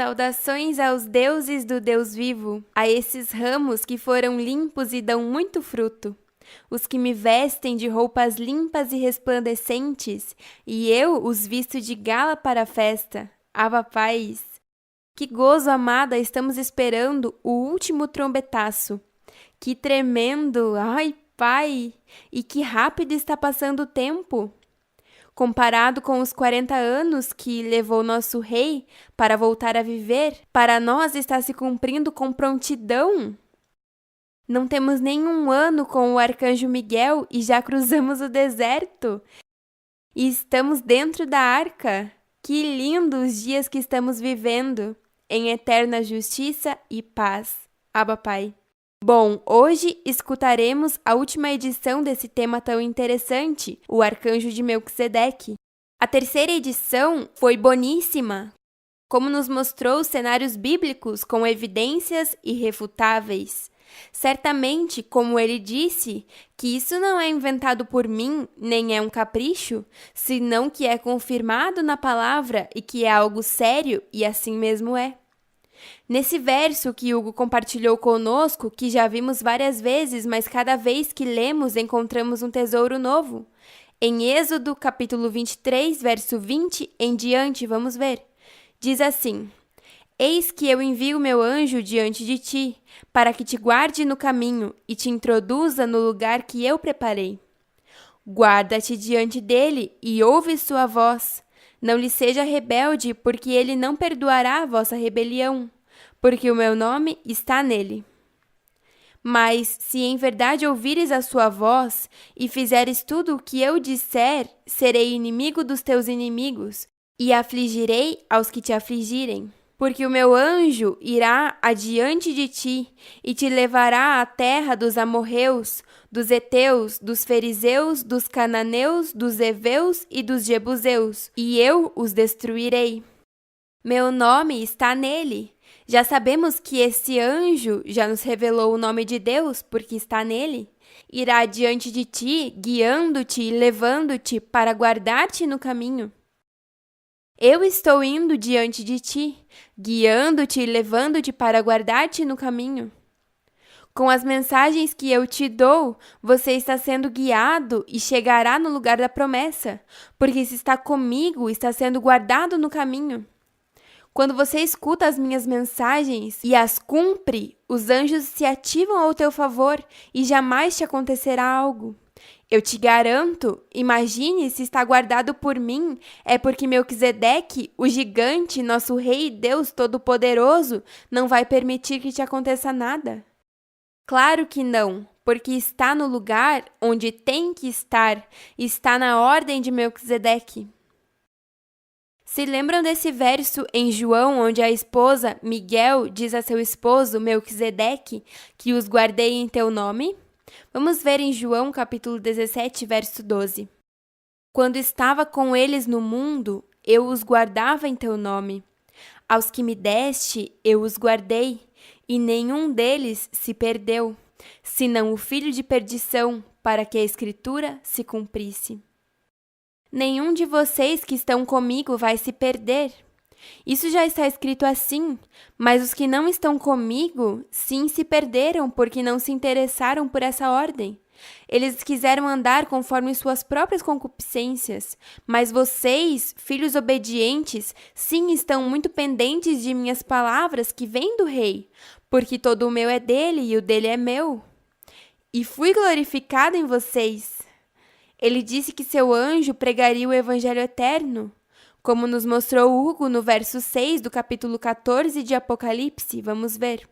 Saudações aos deuses do Deus vivo, a esses ramos que foram limpos e dão muito fruto, os que me vestem de roupas limpas e resplandecentes, e eu os visto de gala para a festa. Ava paz! Que gozo, amada, estamos esperando o último trombetaço. Que tremendo! Ai, pai! E que rápido está passando o tempo! Comparado com os 40 anos que levou nosso rei para voltar a viver, para nós está se cumprindo com prontidão. Não temos nenhum ano com o arcanjo Miguel e já cruzamos o deserto. E estamos dentro da arca. Que lindos os dias que estamos vivendo, em eterna justiça e paz. Abba Pai. Bom, hoje escutaremos a última edição desse tema tão interessante, o Arcanjo de Melquisedeque. A terceira edição foi boníssima, como nos mostrou cenários bíblicos com evidências irrefutáveis. Certamente, como ele disse, que isso não é inventado por mim, nem é um capricho, senão que é confirmado na palavra e que é algo sério, e assim mesmo é. Nesse verso que Hugo compartilhou conosco, que já vimos várias vezes, mas cada vez que lemos encontramos um tesouro novo. Em Êxodo, capítulo 23, verso 20 em diante, vamos ver. Diz assim: Eis que eu envio meu anjo diante de ti, para que te guarde no caminho e te introduza no lugar que eu preparei. Guarda-te diante dele e ouve sua voz. Não lhe seja rebelde, porque ele não perdoará a vossa rebelião, porque o meu nome está nele. Mas, se em verdade ouvires a sua voz e fizeres tudo o que eu disser, serei inimigo dos teus inimigos e afligirei aos que te afligirem. Porque o meu anjo irá adiante de ti e te levará à terra dos amorreus, dos heteus, dos fariseus, dos cananeus, dos heveus e dos jebuseus, e eu os destruirei. Meu nome está nele. Já sabemos que esse anjo já nos revelou o nome de Deus, porque está nele. Irá diante de ti, guiando-te e levando-te para guardar-te no caminho. Eu estou indo diante de ti, guiando-te e levando-te para guardar-te no caminho. Com as mensagens que eu te dou, você está sendo guiado e chegará no lugar da promessa, porque se está comigo, está sendo guardado no caminho. Quando você escuta as minhas mensagens e as cumpre, os anjos se ativam ao teu favor e jamais te acontecerá algo. Eu te garanto, imagine se está guardado por mim, é porque Melquisedeque, o gigante, nosso rei e Deus Todo-Poderoso, não vai permitir que te aconteça nada. Claro que não, porque está no lugar onde tem que estar, está na ordem de Melquisedeque. Se lembram desse verso em João, onde a esposa Miguel diz a seu esposo Melquisedeque que os guardei em teu nome? Vamos ver em João capítulo 17, verso 12. Quando estava com eles no mundo, eu os guardava em teu nome. Aos que me deste, eu os guardei, e nenhum deles se perdeu, senão o filho de perdição, para que a Escritura se cumprisse. Nenhum de vocês que estão comigo vai se perder. Isso já está escrito assim, mas os que não estão comigo, sim, se perderam porque não se interessaram por essa ordem. Eles quiseram andar conforme suas próprias concupiscências, mas vocês, filhos obedientes, sim, estão muito pendentes de minhas palavras que vêm do rei, porque todo o meu é dele e o dele é meu. E fui glorificado em vocês. Ele disse que seu anjo pregaria o evangelho eterno, como nos mostrou Hugo no verso 6 do capítulo 14 de Apocalipse. Vamos ver.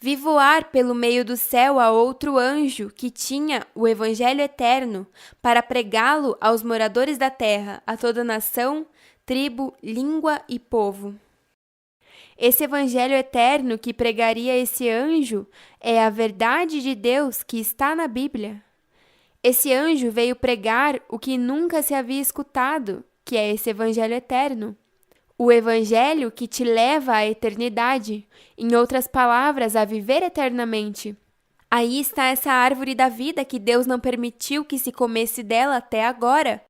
Vi voar pelo meio do céu a outro anjo que tinha o evangelho eterno para pregá-lo aos moradores da terra, a toda nação, tribo, língua e povo. Esse evangelho eterno que pregaria esse anjo é a verdade de Deus que está na Bíblia. Esse anjo veio pregar o que nunca se havia escutado, que é esse evangelho eterno. O evangelho que te leva à eternidade, em outras palavras, a viver eternamente. Aí está essa árvore da vida que Deus não permitiu que se comesse dela até agora.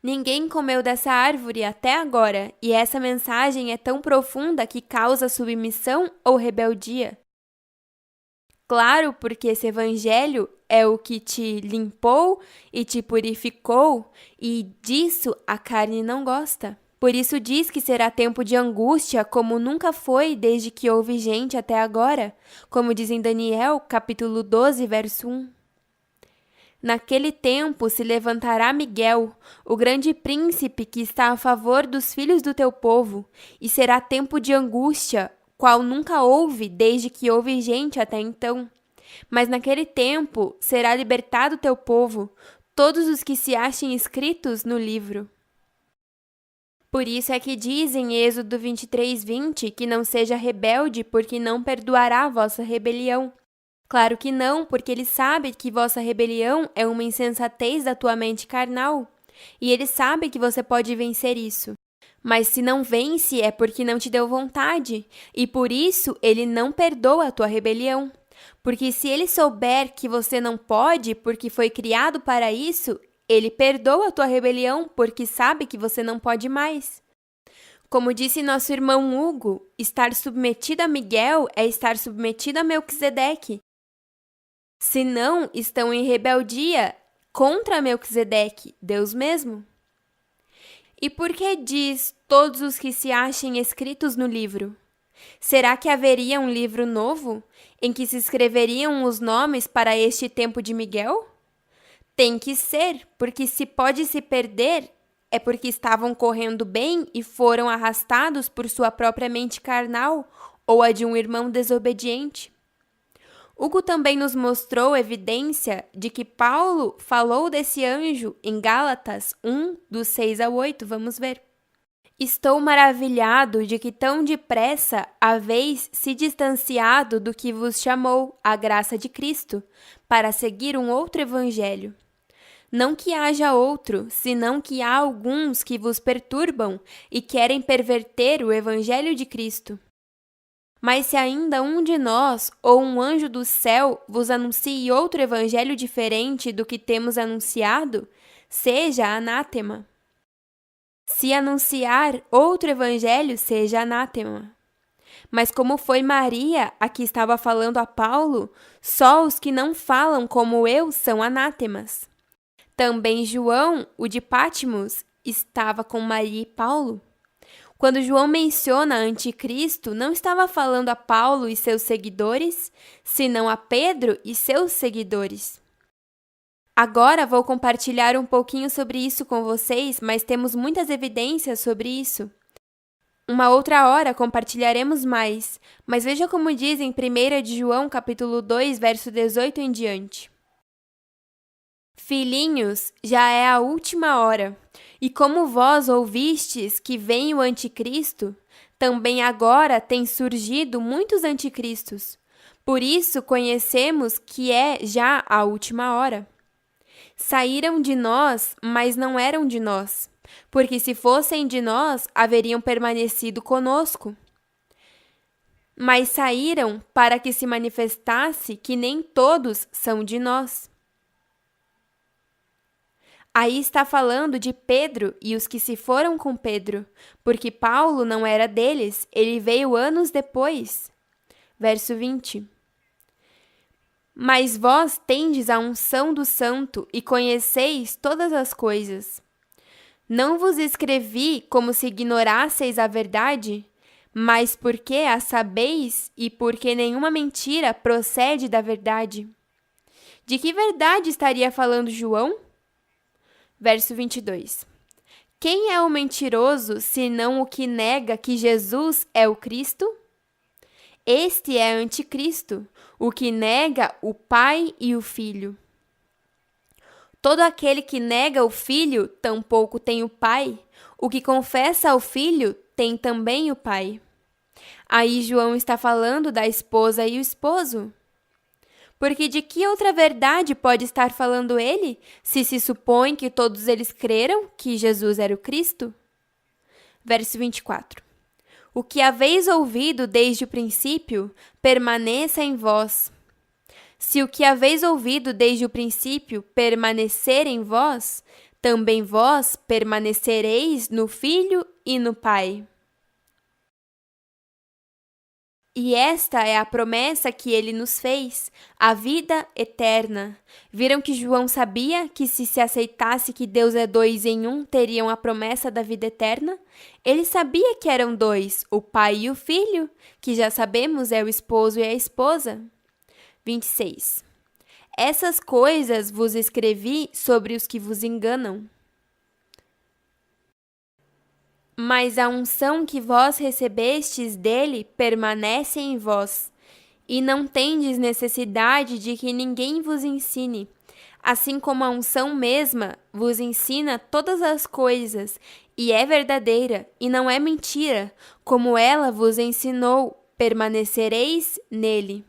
Ninguém comeu dessa árvore até agora, e essa mensagem é tão profunda que causa submissão ou rebeldia. Claro, porque esse evangelho é o que te limpou e te purificou, e disso a carne não gosta. Por isso diz que será tempo de angústia, como nunca foi desde que houve gente até agora, como diz em Daniel, capítulo 12, verso 1. Naquele tempo se levantará Miguel, o grande príncipe que está a favor dos filhos do teu povo, e será tempo de angústia, qual nunca houve desde que houve gente até então. Mas naquele tempo será libertado teu povo, todos os que se achem escritos no livro. Por isso é que diz em Êxodo 23:20 que não seja rebelde, porque não perdoará a vossa rebelião. Claro que não, porque ele sabe que vossa rebelião é uma insensatez da tua mente carnal, e ele sabe que você pode vencer isso. Mas se não vence é porque não te deu vontade, e por isso ele não perdoa a tua rebelião. Porque se ele souber que você não pode porque foi criado para isso, ele perdoa a tua rebelião porque sabe que você não pode mais. Como disse nosso irmão Hugo, estar submetido a Miguel é estar submetido a Melquisedeque. Se não, estão em rebeldia contra Melquisedeque, Deus mesmo. E por que diz todos os que se achem escritos no livro? Será que haveria um livro novo, em que se escreveriam os nomes para este tempo de Miguel? Tem que ser, porque se pode se perder, é porque estavam correndo bem e foram arrastados por sua própria mente carnal ou a de um irmão desobediente. Hugo também nos mostrou evidência de que Paulo falou desse anjo em Gálatas 1, dos 6 ao 8. Vamos ver. Estou maravilhado de que tão depressa haveis se distanciado do que vos chamou a graça de Cristo, para seguir um outro evangelho. Não que haja outro, senão que há alguns que vos perturbam e querem perverter o evangelho de Cristo. Mas se ainda um de nós, ou um anjo do céu, vos anuncie outro evangelho diferente do que temos anunciado, seja anátema. Se anunciar outro evangelho, seja anátema. Mas como foi Maria, a que estava falando a Paulo, só os que não falam como eu são anátemas. Também João, o de Patmos, estava com Maria e Paulo. Quando João menciona anticristo, não estava falando a Paulo e seus seguidores, senão a Pedro e seus seguidores. Agora vou compartilhar um pouquinho sobre isso com vocês, mas temos muitas evidências sobre isso. Uma outra hora compartilharemos mais, mas veja como diz em 1 de João, capítulo 2, verso 18 em diante. Filhinhos, já é a última hora. E como vós ouvistes que vem o anticristo, também agora têm surgido muitos anticristos. Por isso conhecemos que é já a última hora. Saíram de nós, mas não eram de nós, porque se fossem de nós, haveriam permanecido conosco. Mas saíram para que se manifestasse que nem todos são de nós. Aí está falando de Pedro e os que se foram com Pedro, porque Paulo não era deles, ele veio anos depois. Verso 20. Mas vós tendes a unção do Santo e conheceis todas as coisas. Não vos escrevi como se ignorasseis a verdade, mas porque a sabeis e porque nenhuma mentira procede da verdade. De que verdade estaria falando João? Verso 22. Quem é o mentiroso, senão o que nega que Jesus é o Cristo? Este é anticristo, o que nega o Pai e o Filho. Todo aquele que nega o Filho, tampouco tem o Pai. O que confessa ao Filho, tem também o Pai. Aí João está falando da esposa e o esposo. Porque de que outra verdade pode estar falando ele, se supõe que todos eles creram que Jesus era o Cristo? Verso 24. O que haveis ouvido desde o princípio, permaneça em vós. Se o que haveis ouvido desde o princípio permanecer em vós, também vós permanecereis no Filho e no Pai. E esta é a promessa que ele nos fez, a vida eterna. Viram que João sabia que se aceitasse que Deus é dois em um, teriam a promessa da vida eterna? Ele sabia que eram dois, o pai e o filho, que já sabemos é o esposo e a esposa. 26. Essas coisas vos escrevi sobre os que vos enganam. Mas a unção que vós recebestes dele permanece em vós, e não tendes necessidade de que ninguém vos ensine, assim como a unção mesma vos ensina todas as coisas, e é verdadeira, e não é mentira, como ela vos ensinou, permanecereis nele.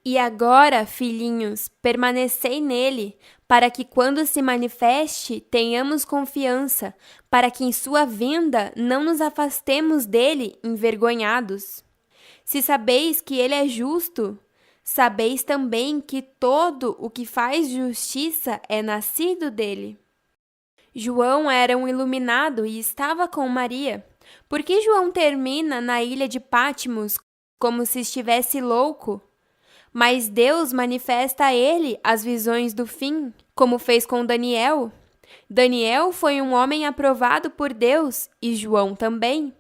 E agora, filhinhos, permanecei nele, para que quando se manifeste, tenhamos confiança, para que em sua vinda não nos afastemos dele envergonhados. Se sabeis que ele é justo, sabeis também que todo o que faz justiça é nascido dele. João era um iluminado e estava com Maria. Por que João termina na ilha de Patmos como se estivesse louco? Mas Deus manifesta a ele as visões do fim, como fez com Daniel. Daniel foi um homem aprovado por Deus e João também.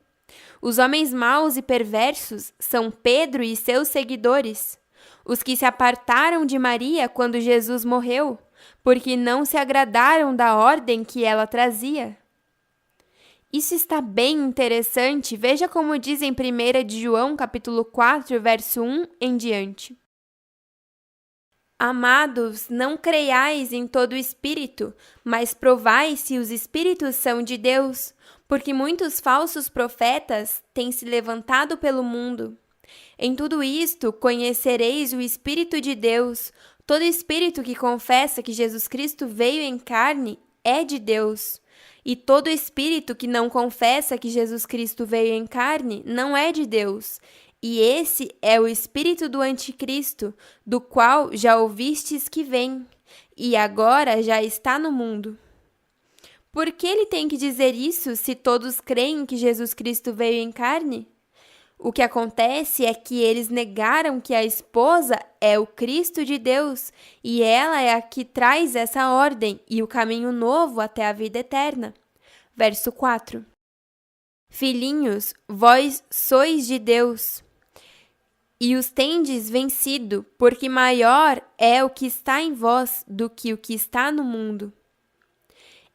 Os homens maus e perversos são Pedro e seus seguidores, os que se apartaram de Maria quando Jesus morreu, porque não se agradaram da ordem que ela trazia. Isso está bem interessante, veja como diz em 1 de João, capítulo 4, verso 1 em diante. Amados, não creiais em todo espírito, mas provai se os espíritos são de Deus, porque muitos falsos profetas têm se levantado pelo mundo. Em tudo isto, conhecereis o Espírito de Deus. Todo espírito que confessa que Jesus Cristo veio em carne é de Deus. E todo espírito que não confessa que Jesus Cristo veio em carne não é de Deus. E esse é o espírito do anticristo, do qual já ouvistes que vem, e agora já está no mundo. Por que ele tem que dizer isso se todos creem que Jesus Cristo veio em carne? O que acontece é que eles negaram que a esposa é o Cristo de Deus, e ela é a que traz essa ordem e o caminho novo até a vida eterna. Verso 4. Filhinhos, vós sois de Deus, e os tendes vencido, porque maior é o que está em vós do que o que está no mundo.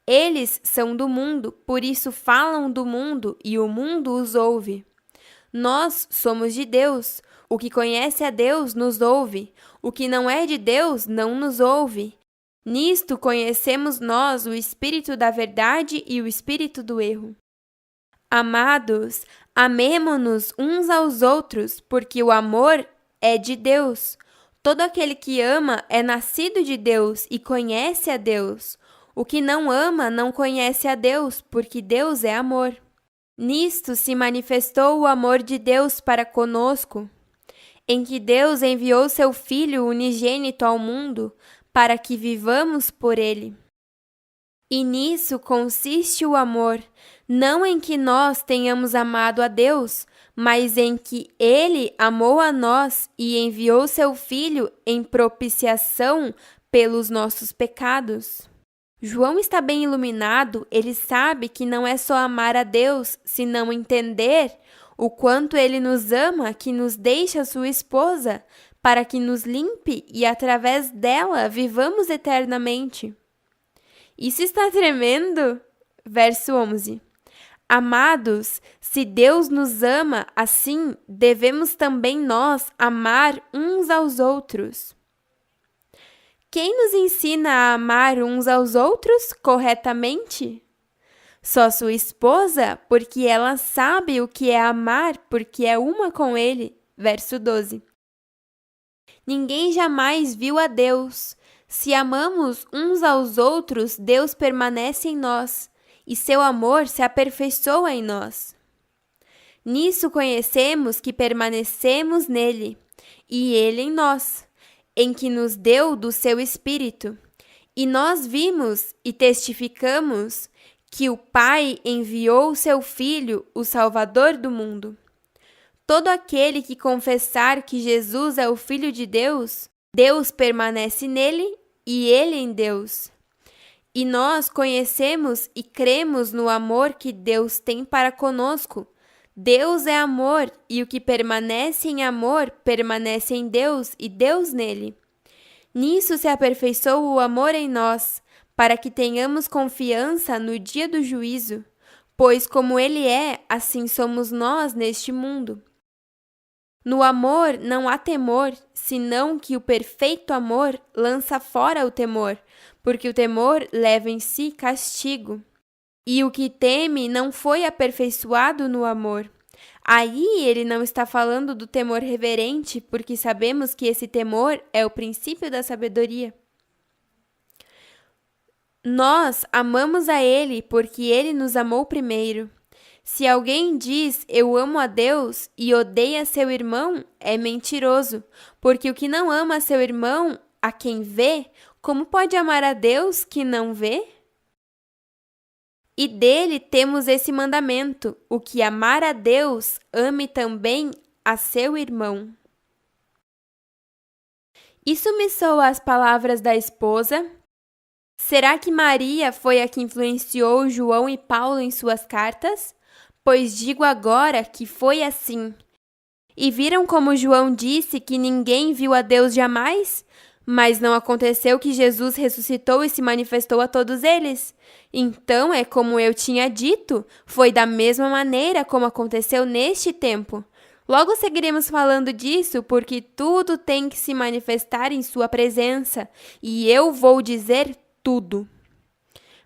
Eles são do mundo, por isso falam do mundo, e o mundo os ouve. Nós somos de Deus. O que conhece a Deus nos ouve. O que não é de Deus não nos ouve. Nisto conhecemos nós o espírito da verdade e o espírito do erro. Amados, amemo-nos uns aos outros, porque o amor é de Deus. Todo aquele que ama é nascido de Deus e conhece a Deus. O que não ama não conhece a Deus, porque Deus é amor. Nisto se manifestou o amor de Deus para conosco, em que Deus enviou seu Filho unigênito ao mundo, para que vivamos por ele. E nisso consiste o amor, não em que nós tenhamos amado a Deus, mas em que Ele amou a nós e enviou seu Filho em propiciação pelos nossos pecados. João está bem iluminado, ele sabe que não é só amar a Deus, senão entender o quanto Ele nos ama, que nos deixa sua esposa, para que nos limpe e através dela vivamos eternamente. Isso está tremendo? Verso 11. Amados, se Deus nos ama assim, devemos também nós amar uns aos outros. Quem nos ensina a amar uns aos outros corretamente? Só sua esposa, porque ela sabe o que é amar, porque é uma com ele. Verso 12. Ninguém jamais viu a Deus. Se amamos uns aos outros, Deus permanece em nós, e seu amor se aperfeiçoa em nós. Nisso conhecemos que permanecemos nele, e ele em nós, em que nos deu do seu Espírito. E nós vimos e testificamos que o Pai enviou seu Filho, o Salvador do mundo. Todo aquele que confessar que Jesus é o Filho de Deus, Deus permanece nele e ele em Deus. E nós conhecemos e cremos no amor que Deus tem para conosco. Deus é amor, e o que permanece em amor permanece em Deus e Deus nele. Nisso se aperfeiçoa o amor em nós, para que tenhamos confiança no dia do juízo, pois como Ele é, assim somos nós neste mundo. No amor não há temor, senão que o perfeito amor lança fora o temor, porque o temor leva em si castigo. E o que teme não foi aperfeiçoado no amor. Aí ele não está falando do temor reverente, porque sabemos que esse temor é o princípio da sabedoria. Nós amamos a Ele porque Ele nos amou primeiro. Se alguém diz eu amo a Deus e odeia seu irmão, é mentiroso, porque o que não ama seu irmão, a quem vê, como pode amar a Deus que não vê? E dele temos esse mandamento: o que amar a Deus, ame também a seu irmão. Isso me soa as palavras da esposa? Será que Maria foi a que influenciou João e Paulo em suas cartas? Pois digo agora que foi assim. E viram como João disse que ninguém viu a Deus jamais? Mas não aconteceu que Jesus ressuscitou e se manifestou a todos eles? Então é como eu tinha dito, foi da mesma maneira como aconteceu neste tempo. Logo seguiremos falando disso, porque tudo tem que se manifestar em sua presença, e eu vou dizer tudo.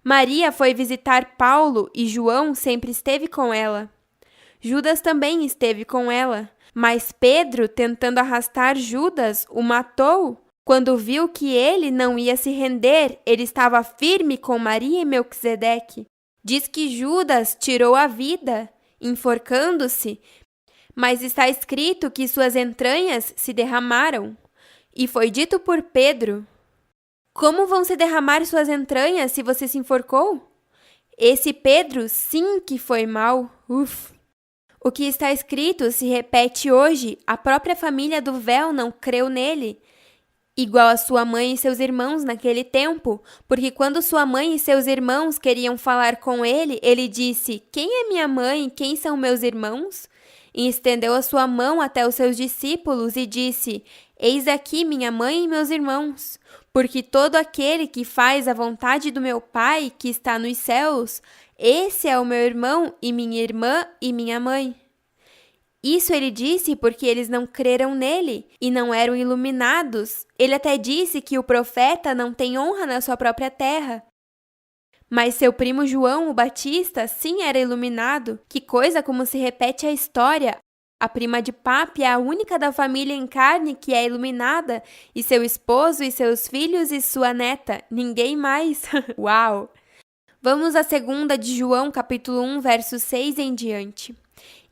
Maria foi visitar Paulo e João sempre esteve com ela. Judas também esteve com ela, mas Pedro, tentando arrastar Judas, o matou. Quando viu que ele não ia se render, ele estava firme com Maria e Melquisedeque. Diz que Judas tirou a vida, enforcando-se, mas está escrito que suas entranhas se derramaram. E foi dito por Pedro: como vão se derramar suas entranhas se você se enforcou? Esse Pedro sim que foi mau. O que está escrito se repete hoje, a própria família do véu não creu nele, igual a sua mãe e seus irmãos naquele tempo, porque quando sua mãe e seus irmãos queriam falar com ele, ele disse: quem é minha mãe e quem são meus irmãos? E estendeu a sua mão até os seus discípulos e disse: eis aqui minha mãe e meus irmãos, porque todo aquele que faz a vontade do meu Pai que está nos céus, esse é o meu irmão e minha irmã e minha mãe. Isso ele disse porque eles não creram nele e não eram iluminados. Ele até disse que o profeta não tem honra na sua própria terra. Mas seu primo João, o Batista, sim era iluminado. Que coisa como se repete a história. A prima de papi é a única da família em carne que é iluminada, e seu esposo e seus filhos e sua neta, ninguém mais. Uau! Vamos à 2 de João, capítulo 1, verso 6 em diante.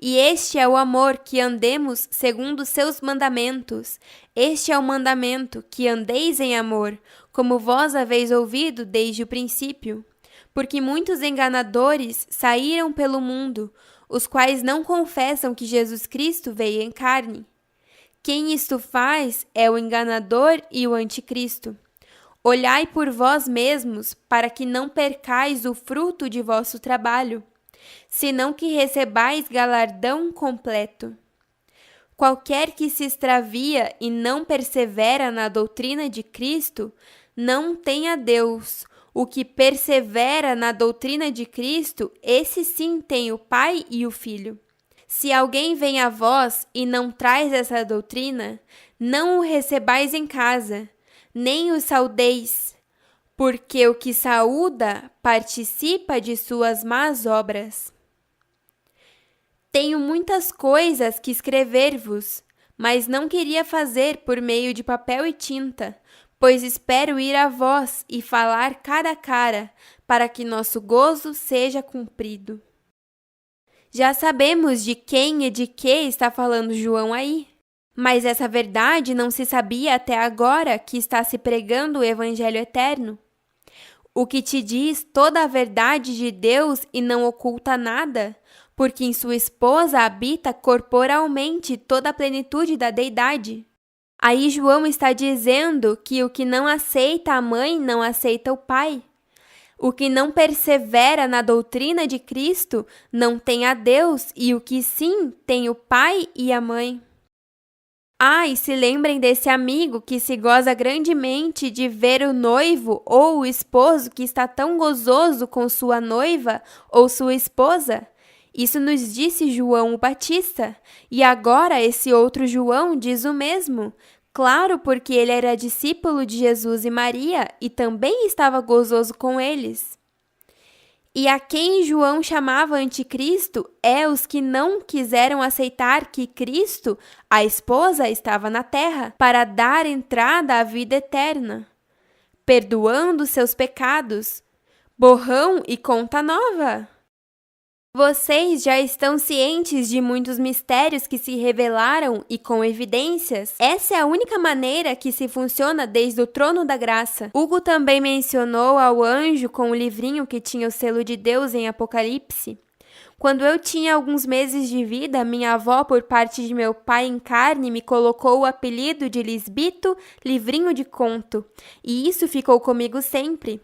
E este é o amor, que andemos segundo seus mandamentos. Este é o mandamento, que andeis em amor, como vós haveis ouvido desde o princípio. Porque muitos enganadores saíram pelo mundo, os quais não confessam que Jesus Cristo veio em carne. Quem isto faz é o enganador e o anticristo. Olhai por vós mesmos, para que não percais o fruto de vosso trabalho, senão que recebais galardão completo. Qualquer que se extravia e não persevera na doutrina de Cristo, não tem a Deus. O que persevera na doutrina de Cristo, esse sim tem o Pai e o Filho. Se alguém vem a vós e não traz essa doutrina, não o recebais em casa, nem o saudeis, porque o que saúda participa de suas más obras. Tenho muitas coisas que escrever-vos, mas não queria fazer por meio de papel e tinta, pois espero ir a vós e falar cara a cara, para que nosso gozo seja cumprido. Já sabemos de quem e de que está falando João aí, mas essa verdade não se sabia até agora que está se pregando o Evangelho eterno. o que te diz toda a verdade de Deus e não oculta nada, porque em sua esposa habita corporalmente toda a plenitude da deidade. Aí João está dizendo que o que não aceita a mãe não aceita o pai. O que não persevera na doutrina de Cristo não tem a Deus, e o que sim tem o pai e a mãe. E se lembrem desse amigo que se goza grandemente de ver o noivo ou o esposo que está tão gozoso com sua noiva ou sua esposa. Isso nos disse João o Batista, e agora esse outro João diz o mesmo. Claro, porque ele era discípulo de Jesus e Maria e também estava gozoso com eles. E a quem João chamava anticristo é os que não quiseram aceitar que Cristo, a esposa, estava na terra para dar entrada à vida eterna, perdoando seus pecados. Borrão e conta nova! Vocês já estão cientes de muitos mistérios que se revelaram e com evidências? Essa é a única maneira que se funciona desde o trono da graça. Hugo também mencionou ao anjo com o livrinho que tinha o selo de Deus em Apocalipse. Quando eu tinha alguns meses de vida, minha avó, por parte de meu pai em carne, me colocou o apelido de Lisbito Livrinho de Conto, e isso ficou comigo sempre.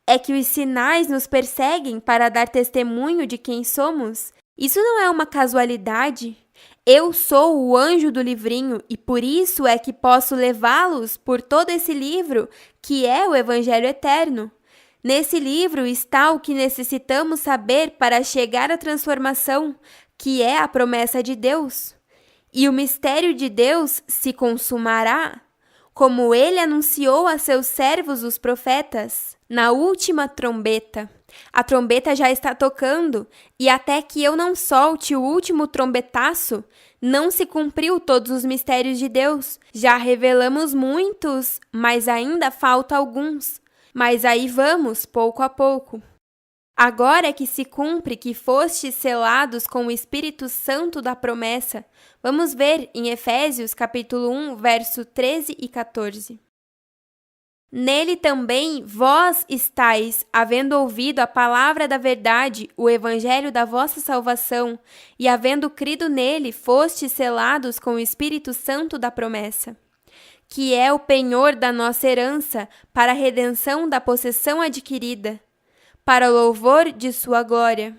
É que os sinais nos perseguem para dar testemunho de quem somos. Isso não é uma casualidade. Eu sou o anjo do livrinho e por isso é que posso levá-los por todo esse livro, que é o Evangelho Eterno. Nesse livro está o que necessitamos saber para chegar à transformação, que é a promessa de Deus. E o mistério de Deus se consumará, como ele anunciou a seus servos os profetas, na última trombeta. A trombeta já está tocando, e até que eu não solte o último trombetaço, não se cumpriu todos os mistérios de Deus. Já revelamos muitos, mas ainda falta alguns. Mas aí vamos, pouco a pouco. Agora é que se cumpre que fostes selados com o Espírito Santo da promessa. Vamos ver em Efésios capítulo 1, verso 13 e 14. Nele também vós estáis, havendo ouvido a palavra da verdade, o evangelho da vossa salvação, e havendo crido nele, fostes selados com o Espírito Santo da promessa, que é o penhor da nossa herança para a redenção da possessão adquirida, para o louvor de sua glória.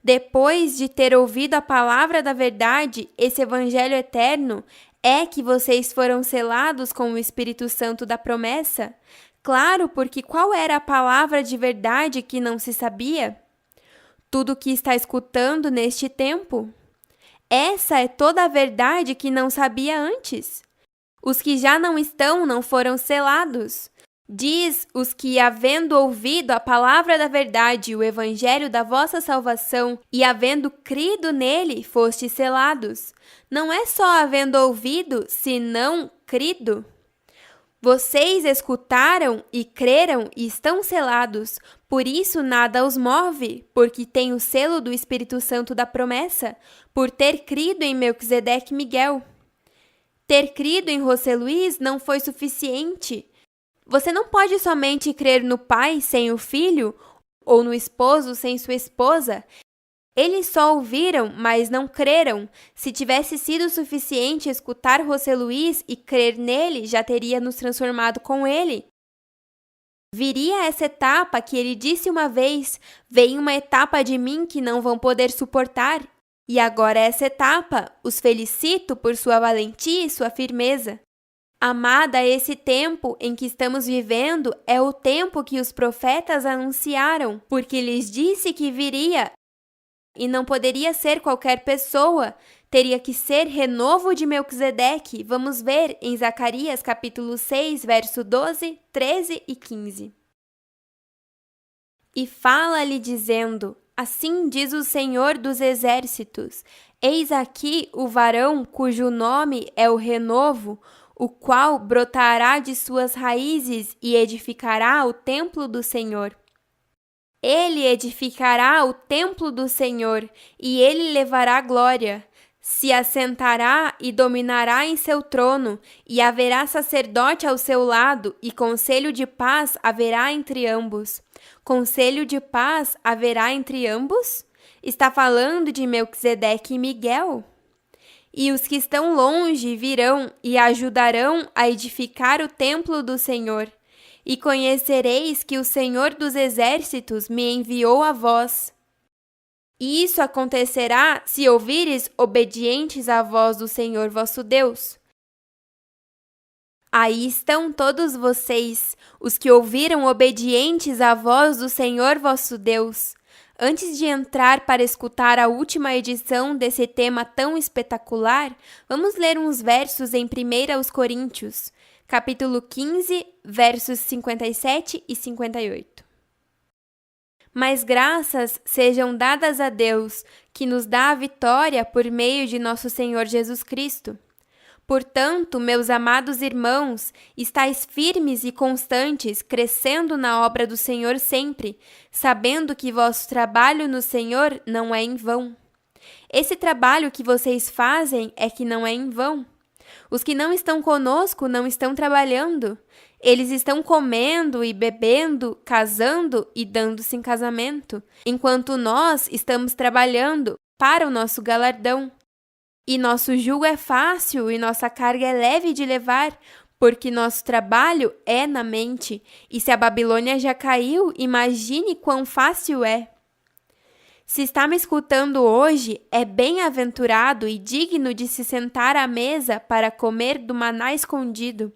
Depois de ter ouvido a palavra da verdade, esse evangelho eterno, é que vocês foram selados com o Espírito Santo da promessa? Claro, porque qual era a palavra de verdade que não se sabia? Tudo o que está escutando neste tempo? Essa é toda a verdade que não sabia antes. Os que já não estão não foram selados. Diz os que, havendo ouvido a palavra da verdade, o evangelho da vossa salvação, e havendo crido nele, fostes selados. Não é só havendo ouvido, senão crido. Vocês escutaram e creram e estão selados. Por isso nada os move, porque tem o selo do Espírito Santo da promessa, por ter crido em Melquisedeque Miguel. Ter crido em José Luiz não foi suficiente. Você não pode somente crer no pai sem o filho, ou no esposo sem sua esposa. Eles só ouviram, mas não creram. Se tivesse sido suficiente escutar José Luiz e crer nele, já teria nos transformado com ele. Viria essa etapa que ele disse uma vez: vem uma etapa de mim que não vão poder suportar. E agora essa etapa, os felicito por sua valentia e sua firmeza. Amada, esse tempo em que estamos vivendo é o tempo que os profetas anunciaram, porque lhes disse que viria. E não poderia ser qualquer pessoa, teria que ser renovo de Melquisedeque. Vamos ver em Zacarias capítulo 6, verso 12, 13 e 15. E fala-lhe dizendo: assim diz o Senhor dos Exércitos, eis aqui o varão cujo nome é o renovo, o qual brotará de suas raízes e edificará o templo do Senhor. Ele edificará o templo do Senhor, e ele levará glória. Se assentará e dominará em seu trono, e haverá sacerdote ao seu lado, e conselho de paz haverá entre ambos. Conselho de paz haverá entre ambos? Está falando de Melquisedeque e Miguel. E os que estão longe virão e ajudarão a edificar o templo do Senhor. E conhecereis que o Senhor dos exércitos me enviou a vós. E isso acontecerá se ouvires obedientes à voz do Senhor vosso Deus. Aí estão todos vocês, os que ouviram obedientes à voz do Senhor vosso Deus. Antes de entrar para escutar a última edição desse tema tão espetacular, vamos ler uns versos em 1 Coríntios, capítulo 15, versos 57 e 58. Mas graças sejam dadas a Deus, que nos dá a vitória por meio de nosso Senhor Jesus Cristo. Portanto, meus amados irmãos, estais firmes e constantes, crescendo na obra do Senhor sempre, sabendo que vosso trabalho no Senhor não é em vão. Esse trabalho que vocês fazem é que não é em vão. Os que não estão conosco não estão trabalhando. Eles estão comendo e bebendo, casando e dando-se em casamento, enquanto nós estamos trabalhando para o nosso galardão. E nosso jugo é fácil e nossa carga é leve de levar, porque nosso trabalho é na mente. E se a Babilônia já caiu, imagine quão fácil é. Se está me escutando hoje, é bem-aventurado e digno de se sentar à mesa para comer do maná escondido.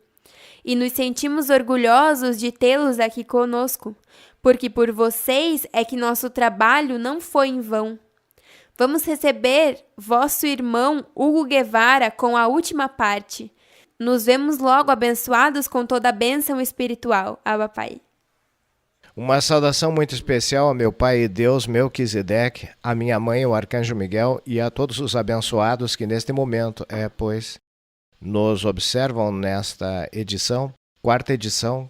E nos sentimos orgulhosos de tê-los aqui conosco, porque por vocês é que nosso trabalho não foi em vão. Vamos receber vosso irmão Hugo Guevara com a última parte. Nos vemos logo abençoados com toda a bênção espiritual. Abba Pai. Uma saudação muito especial ao meu pai e Deus Melquisedeque, à minha mãe, o Arcanjo Miguel, e a todos os abençoados que neste momento, nos observam nesta edição, quarta edição,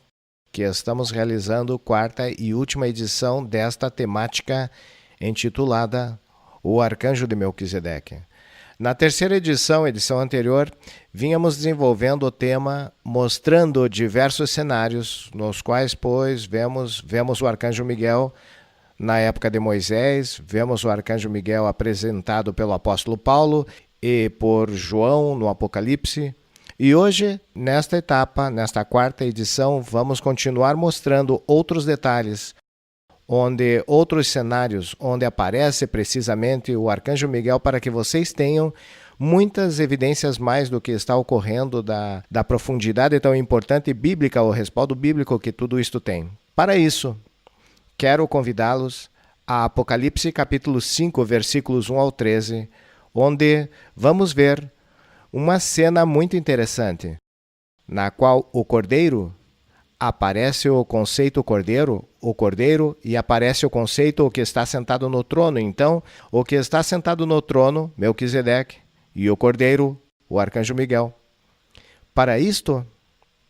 que estamos realizando, quarta e última edição desta temática intitulada O Arcanjo de Melquisedeque. Na terceira edição anterior, vínhamos desenvolvendo o tema, mostrando diversos cenários, nos quais, pois, vemos o Arcanjo Miguel na época de Moisés, vemos o Arcanjo Miguel apresentado pelo apóstolo Paulo e por João no Apocalipse. E hoje, nesta etapa, nesta quarta edição, vamos continuar mostrando outros detalhes, outros cenários, onde aparece precisamente o Arcanjo Miguel, para que vocês tenham muitas evidências mais do que está ocorrendo, da profundidade tão importante bíblica, o respaldo bíblico que tudo isto tem. Para isso, quero convidá-los a Apocalipse capítulo 5, versículos 1 ao 13, onde vamos ver uma cena muito interessante, na qual o Cordeiro, aparece o conceito o cordeiro, e aparece o conceito o que está sentado no trono. Então, o que está sentado no trono, Melquisedeque, e o cordeiro, o Arcanjo Miguel.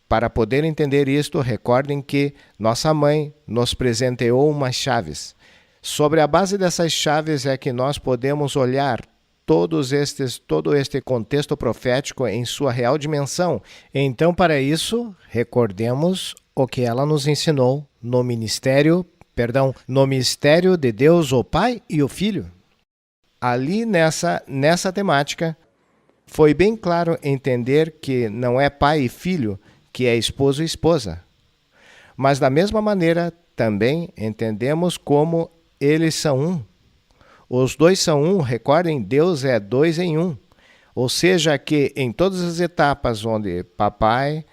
Para poder entender isto, recordem que nossa mãe nos presenteou umas chaves. Sobre a base dessas chaves é que nós podemos olhar todo este contexto profético em sua real dimensão. Então, para isso, recordemos o que ela nos ensinou no mistério de Deus, o Pai e o Filho. Ali nessa temática, foi bem claro entender que não é pai e filho, que é esposo e esposa. Mas da mesma maneira, também entendemos como eles são um. Os dois são um, recordem, Deus é dois em um. Ou seja, que em todas as etapas onde papai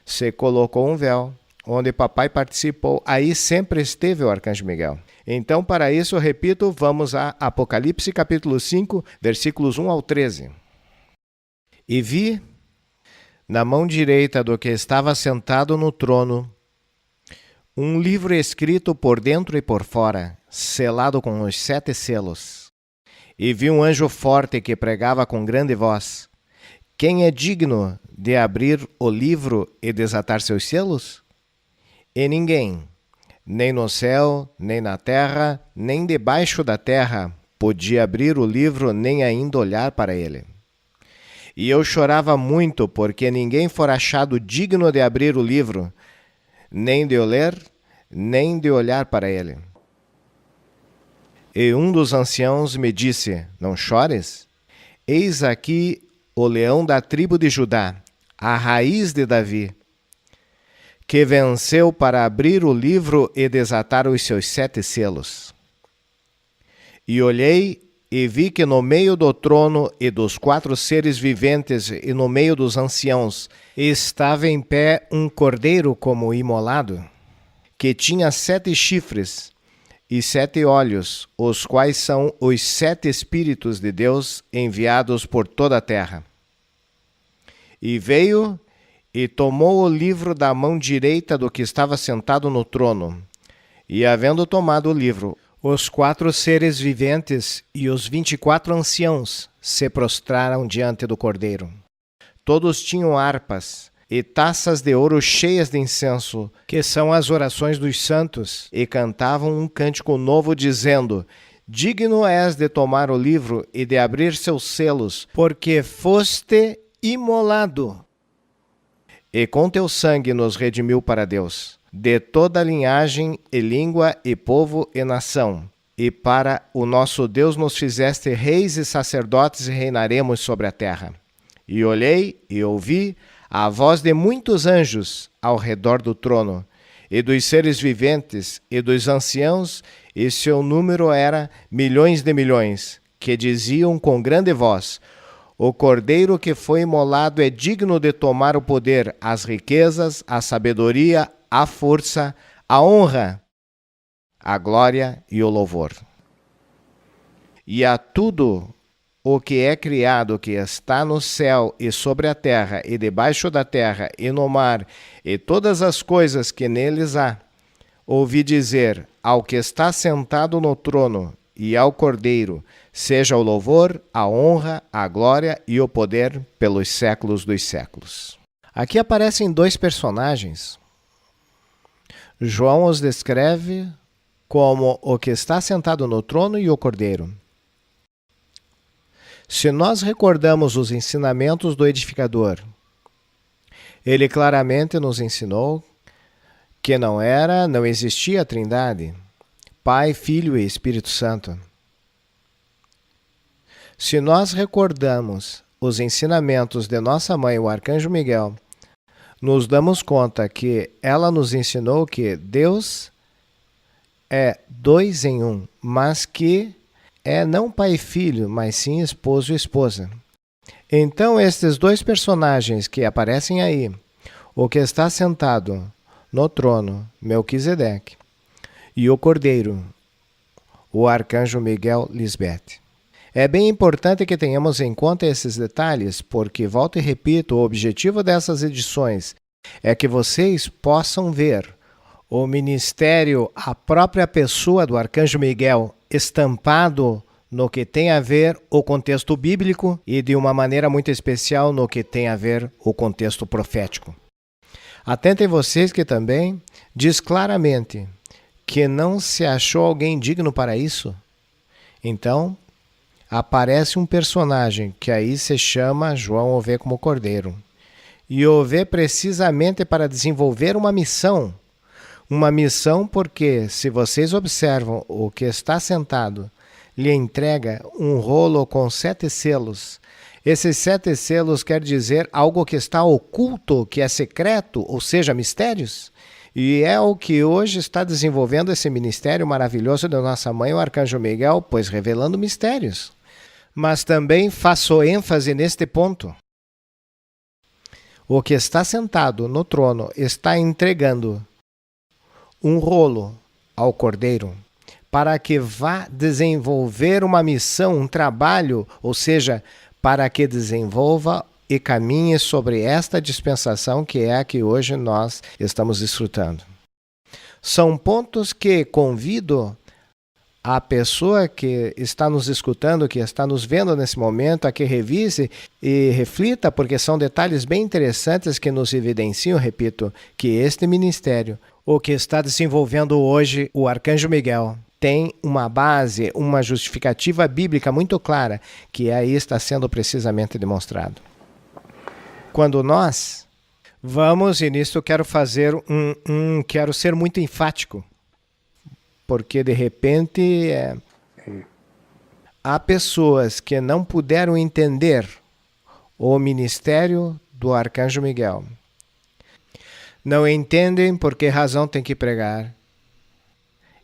se colocou um véu, onde papai participou, aí sempre esteve o Arcanjo Miguel. Então, para isso, eu repito, vamos a Apocalipse capítulo 5, versículos 1 ao 13. E vi, na mão direita do que estava sentado no trono, um livro escrito por dentro e por fora, selado com os 7 selos. E vi um anjo forte que pregava com grande voz: quem é digno de abrir o livro e desatar seus selos? E ninguém, nem no céu, nem na terra, nem debaixo da terra, podia abrir o livro nem ainda olhar para ele. E eu chorava muito, porque ninguém fora achado digno de abrir o livro, nem de o ler, nem de olhar para ele. E um dos anciãos me disse: Não chores? Eis aqui o leão da tribo de Judá, a raiz de Davi, que venceu para abrir o livro e desatar os seus 7 selos. E olhei e vi que no meio do trono e dos 4 seres viventes e no meio dos anciãos estava em pé um cordeiro como imolado, que tinha 7 chifres e 7 olhos, os quais são os 7 Espíritos de Deus enviados por toda a terra. E veio e tomou o livro da mão direita do que estava sentado no trono. E havendo tomado o livro, os 4 seres viventes e os 24 anciãos se prostraram diante do Cordeiro. Todos tinham harpas e taças de ouro cheias de incenso, que são as orações dos santos, e cantavam um cântico novo, dizendo: Digno és de tomar o livro e de abrir seus selos, porque foste imolado. E com teu sangue nos redimiu para Deus, de toda linhagem e língua e povo e nação. E para o nosso Deus nos fizeste reis e sacerdotes e reinaremos sobre a terra. E olhei e ouvi a voz de muitos anjos ao redor do trono, e dos seres viventes e dos anciãos, e seu número era milhões de milhões, que diziam com grande voz: O Cordeiro que foi imolado é digno de tomar o poder, as riquezas, a sabedoria, a força, a honra, a glória e o louvor. E a tudo o que é criado, que está no céu e sobre a terra, e debaixo da terra, e no mar, e todas as coisas que neles há, ouvi dizer ao que está sentado no trono e ao Cordeiro, seja o louvor, a honra, a glória e o poder pelos séculos dos séculos. Aqui aparecem 2 personagens. João os descreve como o que está sentado no trono e o Cordeiro. Se nós recordamos os ensinamentos do edificador, ele claramente nos ensinou que não existia a Trindade, Pai, Filho e Espírito Santo. Se nós recordamos os ensinamentos de nossa mãe, o Arcanjo Miguel, nos damos conta que ela nos ensinou que Deus é 2 em 1, mas que é não pai e filho, mas sim esposo e esposa. Então, estes 2 personagens que aparecem aí, o que está sentado no trono, Melquisedeque, e o Cordeiro, o Arcanjo Miguel Lisbete. É bem importante que tenhamos em conta esses detalhes, porque, volto e repito, o objetivo dessas edições é que vocês possam ver o ministério, a própria pessoa do Arcanjo Miguel estampado no que tem a ver o contexto bíblico e de uma maneira muito especial no que tem a ver o contexto profético. Atentem vocês que também diz claramente que não se achou alguém digno para isso. Então, aparece um personagem que aí se chama João o vê como Cordeiro. E o vê precisamente para desenvolver uma missão. Uma missão porque, se vocês observam, o que está sentado lhe entrega um rolo com 7 selos. Esses 7 selos quer dizer algo que está oculto, que é secreto, ou seja, mistérios. E é o que hoje está desenvolvendo esse ministério maravilhoso da nossa mãe, o Arcanjo Miguel, pois revelando mistérios. Mas também faço ênfase neste ponto. O que está sentado no trono está entregando um rolo ao Cordeiro para que vá desenvolver uma missão, um trabalho, ou seja, para que desenvolva e caminhe sobre esta dispensação que é a que hoje nós estamos desfrutando. São pontos que convido a pessoa que está nos escutando, que está nos vendo nesse momento, a que revise e reflita, porque são detalhes bem interessantes que nos evidenciam, repito, que este ministério, o que está desenvolvendo hoje o Arcanjo Miguel, tem uma base, uma justificativa bíblica muito clara, que aí está sendo precisamente demonstrado. Quando nós vamos, e nisso eu quero fazer quero ser muito enfático, porque de repente há pessoas que não puderam entender o ministério do Arcanjo Miguel. Não entendem por que razão tem que pregar.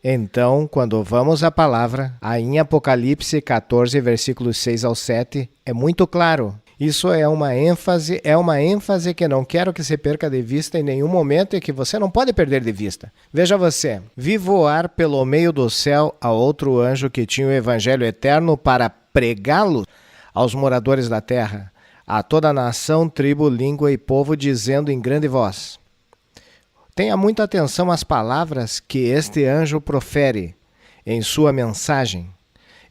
Então, quando vamos à palavra, aí em Apocalipse 14, versículos 6 ao 7, é muito claro. Isso é uma ênfase que não quero que se perca de vista em nenhum momento e que você não pode perder de vista. Veja você, vi voar pelo meio do céu a outro anjo que tinha o evangelho eterno para pregá-lo aos moradores da terra, a toda nação, tribo, língua e povo, dizendo em grande voz. Tenha muita atenção às palavras que este anjo profere em sua mensagem,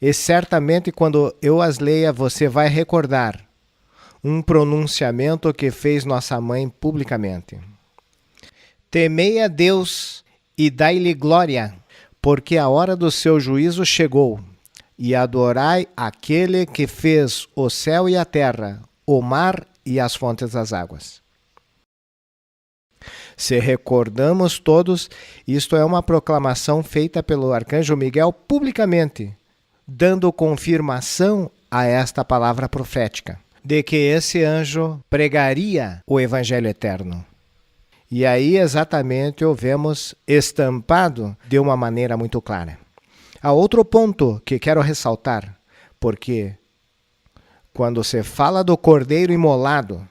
e certamente quando eu as leia você vai recordar um pronunciamento que fez nossa mãe publicamente. Temei a Deus e dai-lhe glória, porque a hora do seu juízo chegou, e adorai aquele que fez o céu e a terra, o mar e as fontes das águas. Se recordamos todos, isto é uma proclamação feita pelo Arcanjo Miguel publicamente, dando confirmação a esta palavra profética, de que esse anjo pregaria o Evangelho eterno. E aí exatamente o vemos estampado de uma maneira muito clara. Há outro ponto que quero ressaltar, porque quando se fala do cordeiro imolado,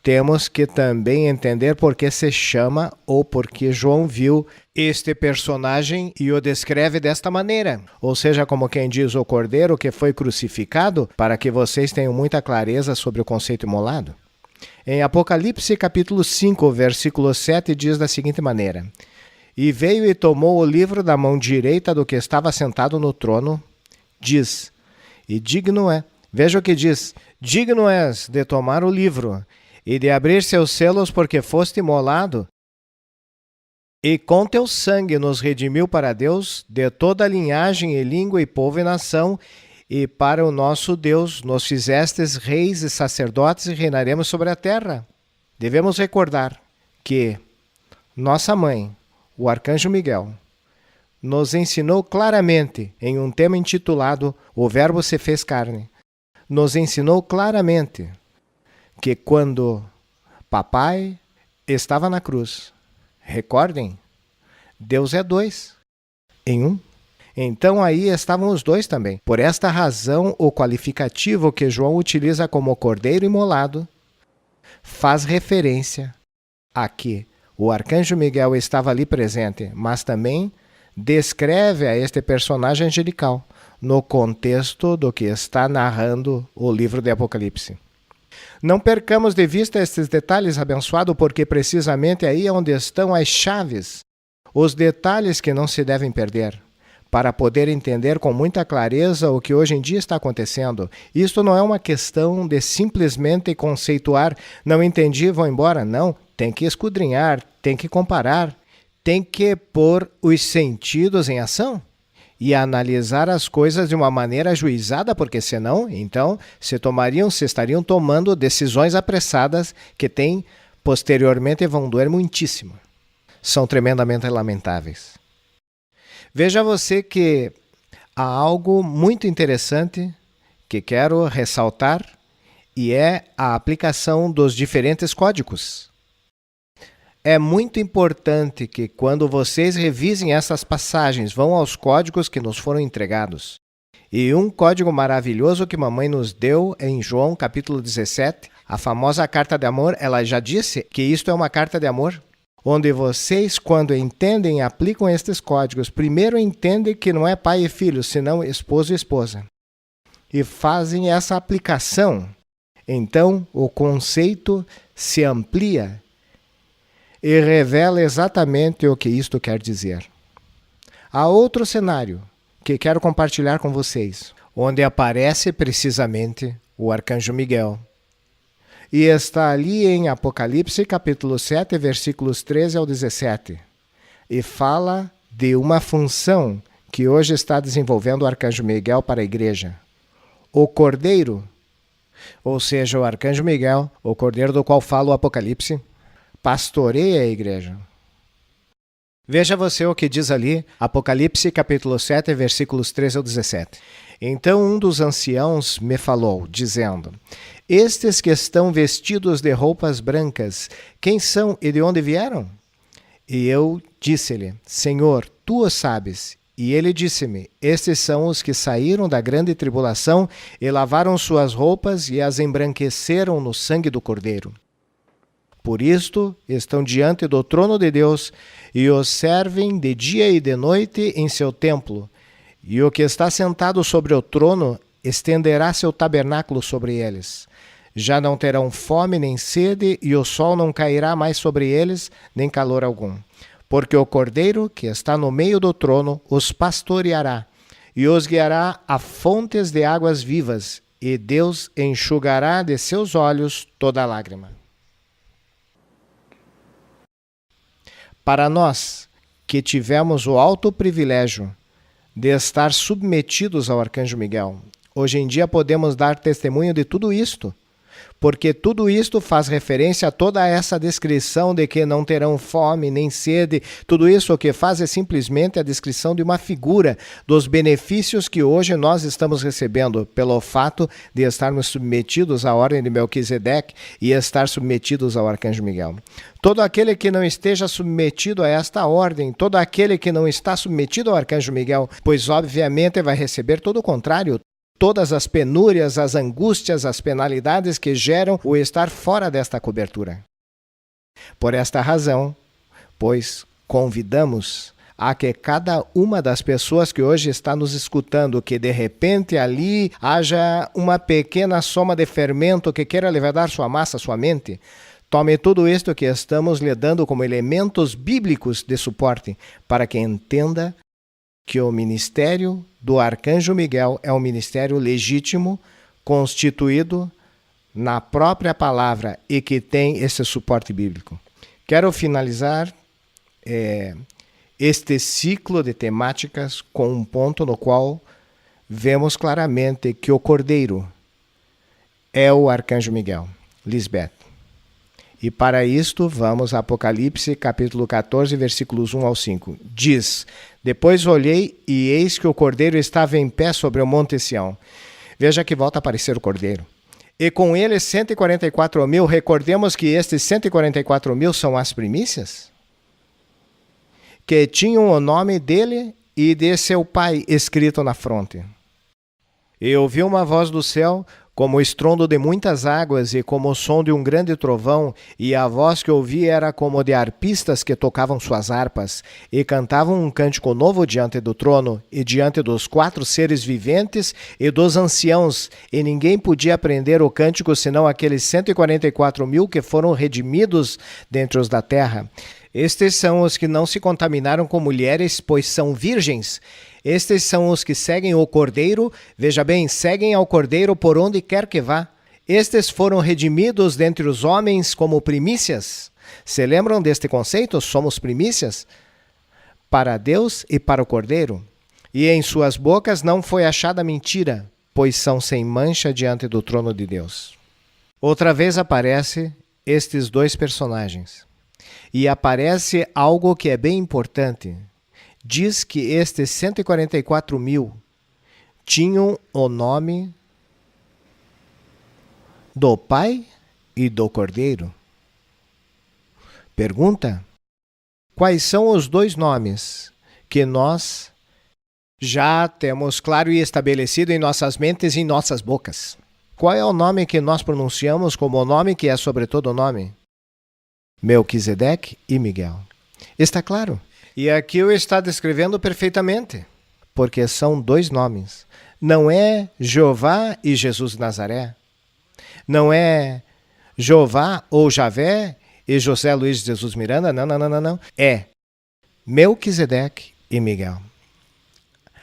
temos que também entender por que se chama ou por que João viu este personagem e o descreve desta maneira. Ou seja, como quem diz, o cordeiro que foi crucificado, para que vocês tenham muita clareza sobre o conceito imolado. Em Apocalipse capítulo 5, versículo 7, diz da seguinte maneira: E veio e tomou o livro da mão direita do que estava sentado no trono, diz, e digno é, veja o que diz, digno és de tomar o livro e de abrir seus selos, porque foste imolado, e com teu sangue nos redimiu para Deus, de toda linhagem e língua e povo e nação, e para o nosso Deus nos fizestes reis e sacerdotes e reinaremos sobre a terra. Devemos recordar que nossa mãe, o Arcanjo Miguel, nos ensinou claramente em um tema intitulado O Verbo se fez carne. Nos ensinou claramente que quando papai estava na cruz, recordem, Deus é dois em um. Então aí estavam os dois também. Por esta razão, o qualificativo que João utiliza como cordeiro imolado faz referência a que o Arcanjo Miguel estava ali presente, mas também descreve a este personagem angelical no contexto do que está narrando o livro de Apocalipse. Não percamos de vista estes detalhes, abençoado, porque precisamente aí é onde estão as chaves, os detalhes que não se devem perder, para poder entender com muita clareza o que hoje em dia está acontecendo. Isto não é uma questão de simplesmente conceituar, não entendi, vou embora. Não, tem que esquadrinhar, tem que comparar, tem que pôr os sentidos em ação e analisar as coisas de uma maneira ajuizada, porque senão, então, se estariam tomando decisões apressadas que têm, posteriormente, vão doer muitíssimo. São tremendamente lamentáveis. Veja você que há algo muito interessante que quero ressaltar e é a aplicação dos diferentes códigos. É muito importante que quando vocês revisem essas passagens, vão aos códigos que nos foram entregados. E um código maravilhoso que mamãe nos deu em João capítulo 17, a famosa carta de amor, ela já disse que isto é uma carta de amor, onde vocês, quando entendem e aplicam estes códigos, primeiro entendem que não é pai e filho, senão esposo e esposa. E fazem essa aplicação. Então, o conceito se amplia e revela exatamente o que isto quer dizer. Há outro cenário que quero compartilhar com vocês, onde aparece precisamente o Arcanjo Miguel. E está ali em Apocalipse capítulo 7, versículos 13 ao 17. E fala de uma função que hoje está desenvolvendo o arcanjo Miguel para a igreja. O Cordeiro, ou seja, o arcanjo Miguel, o Cordeiro do qual fala o Apocalipse, pastoreia a igreja. Veja você o que diz ali, Apocalipse capítulo 7, versículos 13 ao 17. Então um dos anciãos me falou, dizendo: estes que estão vestidos de roupas brancas, quem são e de onde vieram? E eu disse-lhe: Senhor, tu o sabes. E ele disse-me: estes são os que saíram da grande tribulação e lavaram suas roupas e as embranqueceram no sangue do Cordeiro. Por isto estão diante do trono de Deus e os servem de dia e de noite em seu templo. E o que está sentado sobre o trono estenderá seu tabernáculo sobre eles. Já não terão fome nem sede, e o sol não cairá mais sobre eles, nem calor algum. Porque o Cordeiro, que está no meio do trono, os pastoreará, e os guiará a fontes de águas vivas, e Deus enxugará de seus olhos toda lágrima. Para nós, que tivemos o alto privilégio de estar submetidos ao arcanjo Miguel, hoje em dia podemos dar testemunho de tudo isto, porque tudo isto faz referência a toda essa descrição de que não terão fome nem sede. Tudo isso o que faz é simplesmente a descrição de uma figura dos benefícios que hoje nós estamos recebendo pelo fato de estarmos submetidos à ordem de Melquisedeque e estar submetidos ao arcanjo Miguel. Todo aquele que não esteja submetido a esta ordem, todo aquele que não está submetido ao arcanjo Miguel, pois obviamente vai receber todo o contrário, todas as penúrias, as angústias, as penalidades que geram o estar fora desta cobertura. Por esta razão, pois, convidamos a que cada uma das pessoas que hoje está nos escutando, que de repente ali haja uma pequena soma de fermento que queira levedar sua massa, sua mente, tome tudo isto que estamos lhe dando como elementos bíblicos de suporte, para que entenda que o ministério do arcanjo Miguel é um ministério legítimo, constituído na própria palavra e que tem esse suporte bíblico. Quero finalizar este ciclo de temáticas com um ponto no qual vemos claramente que o Cordeiro é o arcanjo Miguel. Lisbeth. E para isto, vamos a Apocalipse, capítulo 14, versículos 1 ao 5. Diz: depois olhei e eis que o Cordeiro estava em pé sobre o monte Sião. Veja que volta a aparecer o Cordeiro. E com ele 144.000, recordemos que estes 144.000 são as primícias, que tinham o nome dele e de seu pai escrito na fronte. E ouvi uma voz do céu, como o estrondo de muitas águas e como o som de um grande trovão, e a voz que ouvi era como de arpistas que tocavam suas harpas, e cantavam um cântico novo diante do trono, e diante dos 4 seres viventes e dos anciãos, e ninguém podia aprender o cântico senão aqueles 144.000 que foram redimidos dentre os da terra. Estes são os que não se contaminaram com mulheres, pois são virgens. Estes são os que seguem o Cordeiro, veja bem, seguem ao Cordeiro por onde quer que vá. Estes foram redimidos dentre os homens como primícias. Se lembram deste conceito? Somos primícias para Deus e para o Cordeiro. E em suas bocas não foi achada mentira, pois são sem mancha diante do trono de Deus. Outra vez aparece estes 2 personagens. E aparece algo que é bem importante. Diz que estes 144.000 tinham o nome do Pai e do Cordeiro. Pergunta: quais são os 2 nomes que nós já temos claro e estabelecido em nossas mentes e em nossas bocas? Qual é o nome que nós pronunciamos como o nome que é sobre todo nome? Melquisedeque e Miguel. Está claro? E aqui o está descrevendo perfeitamente, porque são 2 nomes. Não é Jeová e Jesus de Nazaré. Não é Jeová ou Javé e José Luiz de Jesus Miranda. Não. É Melquisedeque e Miguel.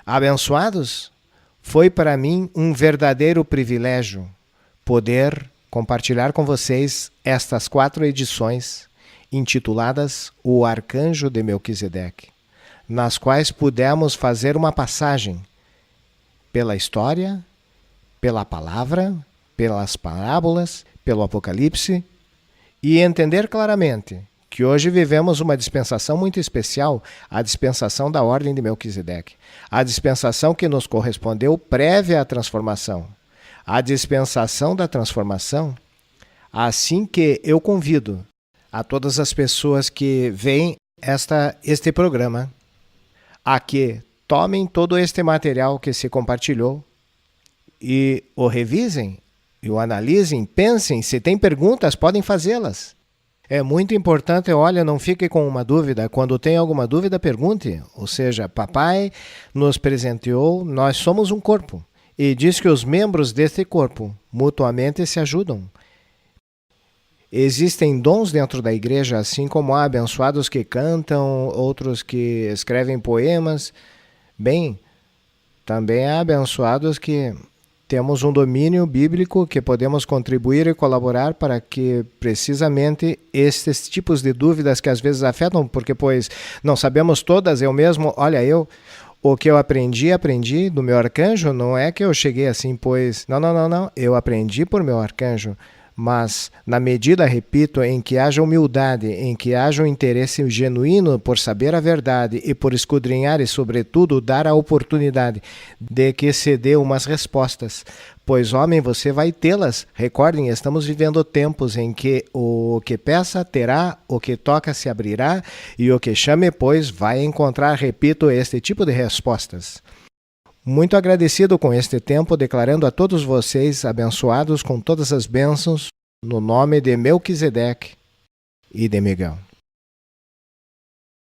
Abençoados, foi para mim um verdadeiro privilégio poder compartilhar com vocês estas 4 edições intituladas O Arcanjo de Melquisedeque. nas quais pudemos fazer uma passagem pela história, pela palavra, pelas parábolas, pelo Apocalipse, e entender claramente que hoje vivemos uma dispensação muito especial, a dispensação da ordem de Melquisedeque, a dispensação que nos correspondeu prévia à transformação, a dispensação da transformação, assim que eu convido a todas as pessoas que veem este programa a que tomem todo este material que se compartilhou e o revisem, e o analisem, pensem, se tem perguntas, podem fazê-las. É muito importante, olha, não fique com uma dúvida. Quando tem alguma dúvida, pergunte. Ou seja, papai nos presenteou, nós somos um corpo. E diz que os membros deste corpo mutuamente se ajudam. Existem dons dentro da igreja, assim como há abençoados que cantam, outros que escrevem poemas. Bem, também há abençoados que temos um domínio bíblico que podemos contribuir e colaborar para que precisamente estes tipos de dúvidas que às vezes afetam, porque pois não sabemos todas, eu mesmo, olha, o que eu aprendi do meu arcanjo, não é que eu cheguei assim, pois, não, eu aprendi por meu arcanjo, mas na medida, repito, em que haja humildade, em que haja um interesse genuíno por saber a verdade e por escudrinhar e, sobretudo, dar a oportunidade de que se dê umas respostas. Pois, homem, você vai tê-las. Recordem, estamos vivendo tempos em que o que peça terá, o que toca se abrirá e o que chame, pois, vai encontrar, repito, este tipo de respostas. Muito agradecido com este tempo, declarando a todos vocês abençoados com todas as bênçãos, no nome de Melquisedeque e de Miguel.